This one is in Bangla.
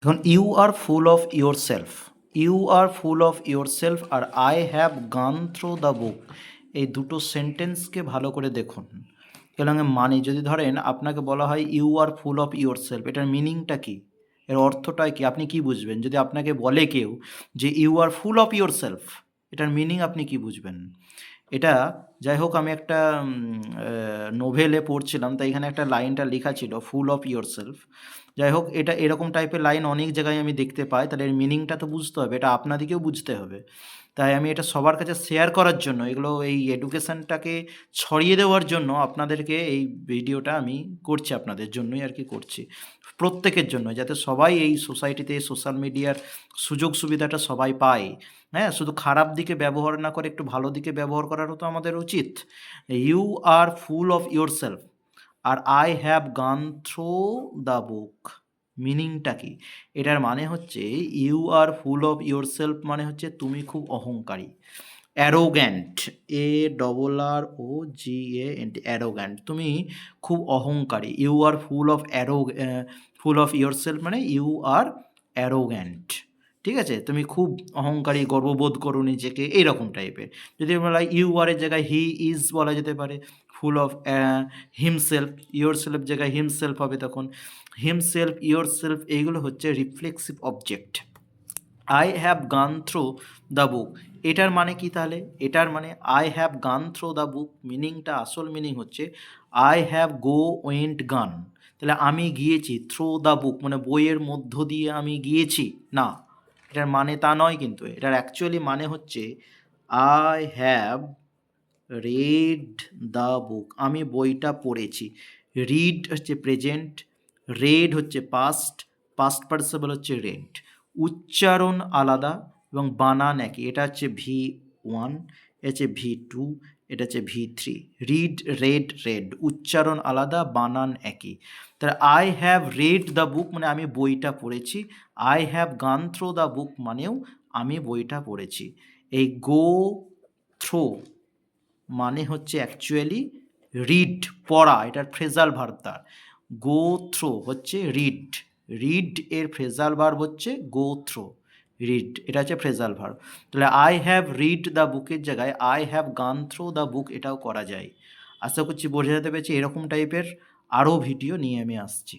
দেখুন, you are full of yourself, you are full of yourself আর I have gone through the book, এই দুটো সেন্টেন্সকে ভালো করে দেখুন। এবং মানে যদি ধরেন আপনাকে বলা হয় you are full of yourself, এটার মিনিংটা কি, এর অর্থটা কি, আপনি কি বুঝবেন? যদি আপনাকে বলে কেউ যে you are full of yourself, এটার মিনিং আপনি কি বুঝবেন? এটা যাই হোক, আমি একটা নোভেলে পড়ছিলাম, তাই এখানে একটা লাইনটা লেখা ছিল ফুল অফ ইয়োর সেলফ। যাই হোক, এটা এরকম টাইপের লাইন অনেক জায়গায় আমি দেখতে পাই, তাহলে এর মিনিংটা তো বুঝতে হবে, এটা আপনাদেরকেও বুঝতে হবে। তাই আমি এটা সবার কাছে শেয়ার করার জন্য, এগুলো এই এডুকেশানটাকে ছড়িয়ে দেওয়ার জন্য আপনাদেরকে এই ভিডিওটা আমি করছি, আপনাদের জন্যই আর কি করছি, প্রত্যেকের জন্য, যাতে সবাই এই সোসাইটিতে সোশ্যাল মিডিয়ার সুযোগ সুবিধাটা সবাই পায়। হ্যাঁ, শুধু খারাপ দিকে ব্যবহার না করে একটু ভালো দিকে ব্যবহার করারও তো আমাদের উচিত। You are full of yourself আর I have gone through the book, মিনিংটা কি? এটার মানে হচ্ছে you are full of yourself মানে হচ্ছে তুমি খুব অহংকারী, অ্যারোগ্যান্ট, ARROGANT, অ্যারোগ্যান্ট, তুমি খুব অহংকারী। You are full of yourself মানে ইউ আর অ্যারোগ্যান্ট, ঠিক আছে? তুমি খুব অহংকারী, গর্ববোধ করো নিজেকে, এইরকম টাইপের। যদি বলা ইউ আর এর জায়গায় হি ইজ বলা যেতে পারে, full of himself, yourself জায়গায় হিমসেলফ হবে তখন, হিমসেলফ, ইয়োর সেলফ, এইগুলো হচ্ছে reflexive object. I have gone through the book, এটার মানে কি তাহলে? এটার মানে I have gone through the book, মিনিংটা, আসল মিনিং হচ্ছে আই হ্যাভ ওয়েন্ট গান, তাহলে আমি গিয়েছি, থ্রু দ্য বুক মানে বইয়ের মধ্য দিয়ে আমি গিয়েছি না, এটার মানে তা নয়, কিন্তু এটার অ্যাকচুয়ালি মানে হচ্ছে I have read the book, আমি বইটা পড়েছি। রিড হচ্ছে প্রেজেন্ট, রেড হচ্ছে পাস্ট, পাস্ট পার্টিসিপল হচ্ছে রেড। উচ্চারণ আলাদা এবং বানান একই, এটা হচ্ছে V1, এটা হচ্ছে V2, এটা হচ্ছে V3। রিড, রেড, রেড, উচ্চারণ আলাদা, বানান একই। তাহলে I have read the book মানে আমি বইটা পড়েছি, I have gone through the বুক মানেও আমি বইটা পড়েছি। এই গো থ্রো মানে হচ্ছে অ্যাকচুয়ালি রিড, পড়া, এটার ফ্রেজাল ভার্ব তার। গো থ্রো হচ্ছে রিড, রিড এর ফ্রেজাল ভার্ব হচ্ছে গো থ্রো, রিড, এটা হচ্ছে ফ্রেজাল ভার্ব। তাহলে আই হ্যাভ রিড দ্য বুকের জায়গায় I have gone through the বুক, এটাও করা যায়। আশা করছি বোঝা যেতে পেরেছি। এরকম টাইপের আরও ভিডিও নিয়ে আমি আসছি।